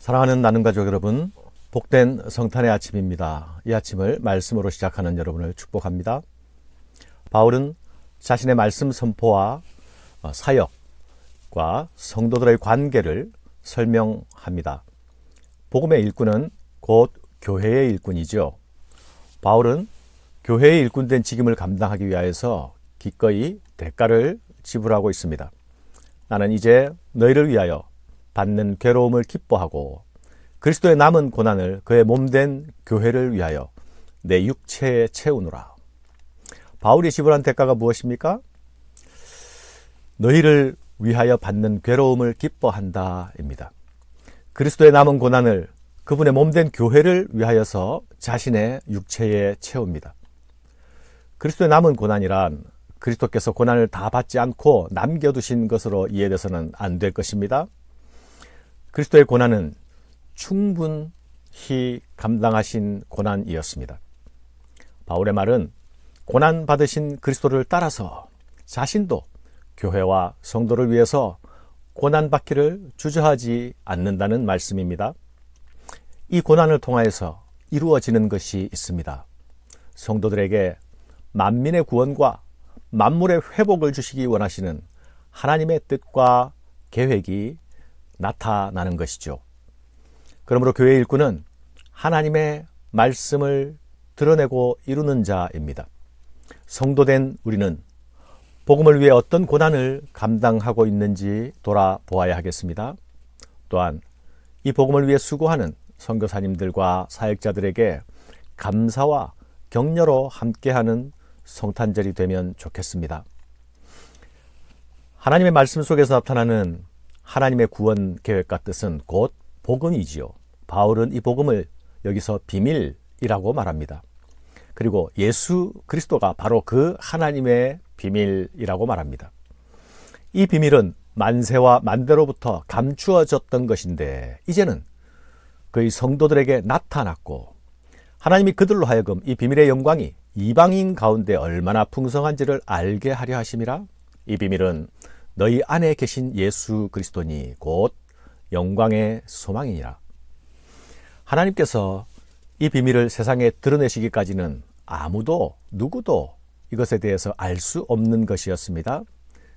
사랑하는 나눔 가족 여러분, 복된 성탄의 아침입니다. 이 아침을 말씀으로 시작하는 여러분을 축복합니다. 바울은 자신의 말씀 선포와 사역과 성도들의 관계를 설명합니다. 복음의 일꾼은 곧 교회의 일꾼이죠. 바울은 교회의 일꾼된 직임을 감당하기 위하여서 기꺼이 대가를 지불하고 있습니다. 나는 이제 너희를 위하여 받는 괴로움을 기뻐하고 그리스도의 남은 고난을 그의 몸된 교회를 위하여 내 육체에 채우노라. 바울이 지불한 대가가 무엇입니까? 너희를 위하여 받는 괴로움을 기뻐한다 입니다. 그리스도의 남은 고난을 그분의 몸된 교회를 위하여서 자신의 육체에 채웁니다. 그리스도의 남은 고난이란 그리스도께서 고난을 다 받지 않고 남겨두신 것으로 이해돼서는 안 될 것입니다. 그리스도의 고난은 충분히 감당하신 고난이었습니다. 바울의 말은 고난 받으신 그리스도를 따라서 자신도 교회와 성도를 위해서 고난받기를 주저하지 않는다는 말씀입니다. 이 고난을 통하여서 이루어지는 것이 있습니다. 성도들에게 만민의 구원과 만물의 회복을 주시기 원하시는 하나님의 뜻과 계획이 나타나는 것이죠. 그러므로 교회 일꾼은 하나님의 말씀을 드러내고 이루는 자입니다. 성도된 우리는 복음을 위해 어떤 고난을 감당하고 있는지 돌아보아야 하겠습니다. 또한 이 복음을 위해 수고하는 선교사님들과 사역자들에게 감사와 격려로 함께하는 성탄절이 되면 좋겠습니다. 하나님의 말씀 속에서 나타나는 하나님의 구원 계획과 뜻은 곧 복음이지요. 바울은 이 복음을 여기서 비밀이라고 말합니다. 그리고 예수 그리스도가 바로 그 하나님의 비밀이라고 말합니다. 이 비밀은 만세와 만대로부터 감추어졌던 것인데 이제는 그의 성도들에게 나타났고 하나님이 그들로 하여금 이 비밀의 영광이 이방인 가운데 얼마나 풍성한지를 알게 하려 하심이라. 이 비밀은 너희 안에 계신 예수 그리스도니 곧 영광의 소망이니라. 하나님께서 이 비밀을 세상에 드러내시기까지는 아무도 누구도 이것에 대해서 알 수 없는 것이었습니다.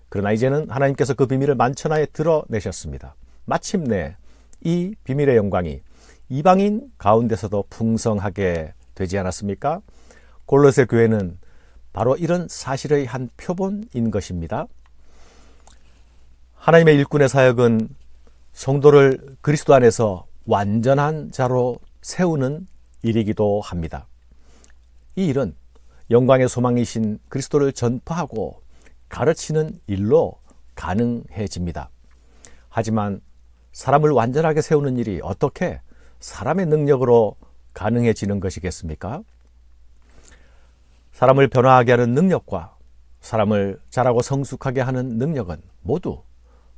그러나 이제는 하나님께서 그 비밀을 만천하에 드러내셨습니다. 마침내 이 비밀의 영광이 이방인 가운데서도 풍성하게 되지 않았습니까? 골로새 교회는 바로 이런 사실의 한 표본인 것입니다. 하나님의 일꾼의 사역은 성도를 그리스도 안에서 완전한 자로 세우는 일이기도 합니다. 이 일은 영광의 소망이신 그리스도를 전파하고 가르치는 일로 가능해집니다. 하지만 사람을 완전하게 세우는 일이 어떻게 사람의 능력으로 가능해지는 것이겠습니까? 사람을 변화하게 하는 능력과 사람을 자라고 성숙하게 하는 능력은 모두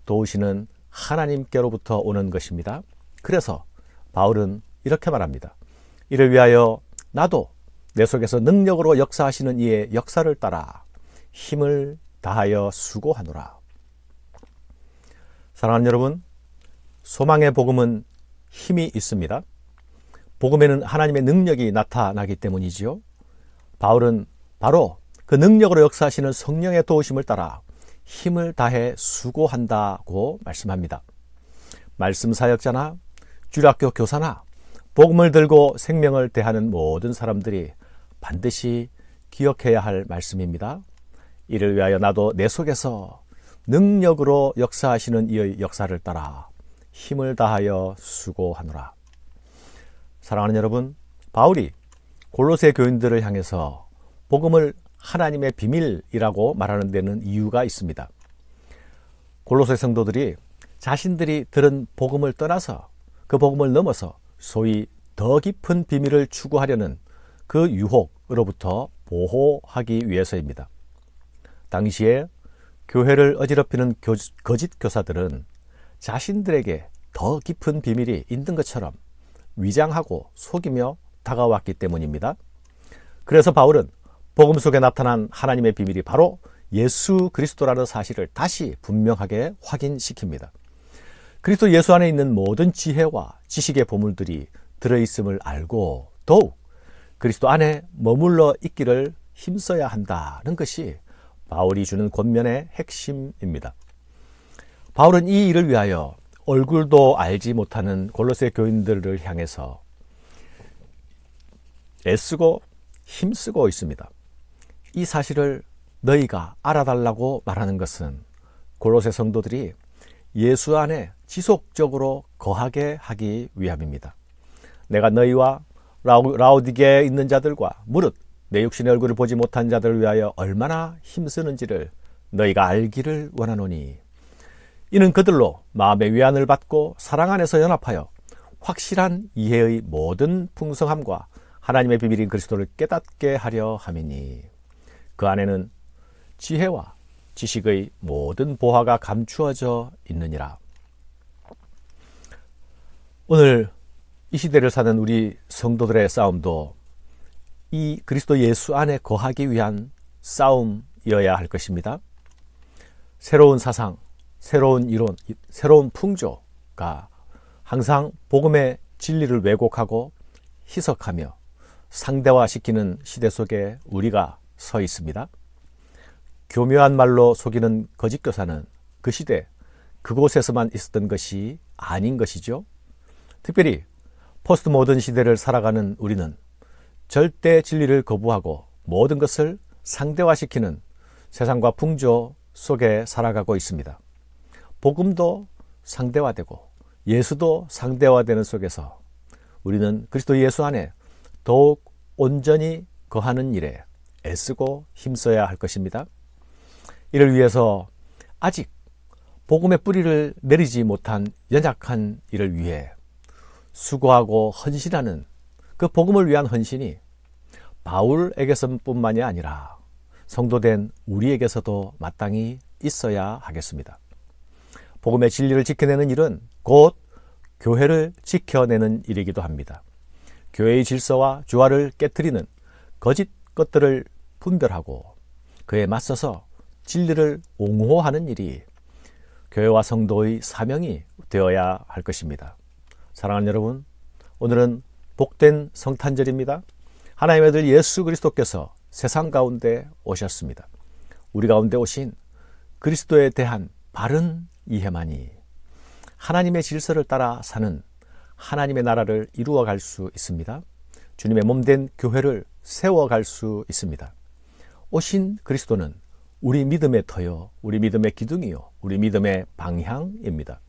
도우시는 하나님께로부터 오는 것입니다. 그래서 바울은 이렇게 말합니다. 이를 위하여 나도 내 속에서 능력으로 역사하시는 이의 역사를 따라 힘을 다하여 수고하노라. 사랑하는 여러분, 소망의 복음은 힘이 있습니다. 복음에는 하나님의 능력이 나타나기 때문이지요. 바울은 바로 그 능력으로 역사하시는 성령의 도우심을 따라 힘을 다해 수고한다고 말씀합니다. 말씀 사역자나 주일학교 교사나 복음을 들고 생명을 대하는 모든 사람들이 반드시 기억해야 할 말씀입니다. 이를 위하여 나도 내 속에서 능력으로 역사하시는 이의 역사를 따라 힘을 다하여 수고하노라. 사랑하는 여러분, 바울이 골로새 교인들을 향해서 복음을 하나님의 비밀이라고 말하는 데는 이유가 있습니다. 골로새 성도들이 자신들이 들은 복음을 떠나서 그 복음을 넘어서 소위 더 깊은 비밀을 추구하려는 그 유혹으로부터 보호하기 위해서입니다. 당시에 교회를 어지럽히는 거짓 교사들은 자신들에게 더 깊은 비밀이 있는 것처럼 위장하고 속이며 다가왔기 때문입니다. 그래서 바울은 복음 속에 나타난 하나님의 비밀이 바로 예수 그리스도라는 사실을 다시 분명하게 확인시킵니다. 그리스도 예수 안에 있는 모든 지혜와 지식의 보물들이 들어있음을 알고 더욱 그리스도 안에 머물러 있기를 힘써야 한다는 것이 바울이 주는 권면의 핵심입니다. 바울은 이 일을 위하여 얼굴도 알지 못하는 골로새 교인들을 향해서 애쓰고 힘쓰고 있습니다. 이 사실을 너희가 알아달라고 말하는 것은 골로새 성도들이 예수 안에 지속적으로 거하게 하기 위함입니다. 내가 너희와 라오디게에 있는 자들과 무릇 내 육신의 얼굴을 보지 못한 자들을 위하여 얼마나 힘쓰는지를 너희가 알기를 원하노니, 이는 그들로 마음의 위안을 받고 사랑 안에서 연합하여 확실한 이해의 모든 풍성함과 하나님의 비밀인 그리스도를 깨닫게 하려 함이니, 그 안에는 지혜와 지식의 모든 보화가 감추어져 있느니라. 오늘 이 시대를 사는 우리 성도들의 싸움도 이 그리스도 예수 안에 거하기 위한 싸움이어야 할 것입니다. 새로운 사상, 새로운 이론, 새로운 풍조가 항상 복음의 진리를 왜곡하고 희석하며 상대화시키는 시대 속에 우리가 서 있습니다. 교묘한 말로 속이는 거짓 교사는 그 시대 그곳에서만 있었던 것이 아닌 것이죠. 특별히 포스트 모던 시대를 살아가는 우리는 절대 진리를 거부하고 모든 것을 상대화시키는 세상과 풍조 속에 살아가고 있습니다. 복음도 상대화되고 예수도 상대화되는 속에서 우리는 그리스도 예수 안에 더욱 온전히 거하는 일에 애쓰고 힘써야 할 것입니다. 이를 위해서 아직 복음의 뿌리를 내리지 못한 연약한 이를 위해 수고하고 헌신하는 그 복음을 위한 헌신이 바울에게서뿐만이 아니라 성도된 우리에게서도 마땅히 있어야 하겠습니다. 복음의 진리를 지켜내는 일은 곧 교회를 지켜내는 일이기도 합니다. 교회의 질서와 조화를 깨트리는 거짓 것들을 분별하고 그에 맞서서 진리를 옹호하는 일이 교회와 성도의 사명이 되어야 할 것입니다. 사랑하는 여러분, 오늘은 복된 성탄절입니다. 하나님의 아들 예수 그리스도께서 세상 가운데 오셨습니다. 우리 가운데 오신 그리스도에 대한 바른 이해만이 하나님의 질서를 따라 사는 하나님의 나라를 이루어갈 수 있습니다. 주님의 몸된 교회를 세워갈 수 있습니다. 오신 그리스도는 우리 믿음의 터요, 우리 믿음의 기둥이요, 우리 믿음의 방향입니다.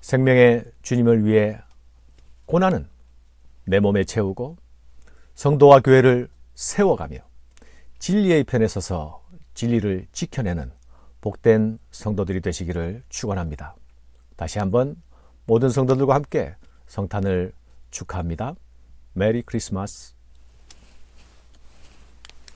생명의 주님을 위해 고난은 내 몸에 채우고 성도와 교회를 세워가며 진리의 편에 서서 진리를 지켜내는 복된 성도들이 되시기를 축원합니다. 다시 한번 모든 성도들과 함께 성탄을 축하합니다. 메리 크리스마스.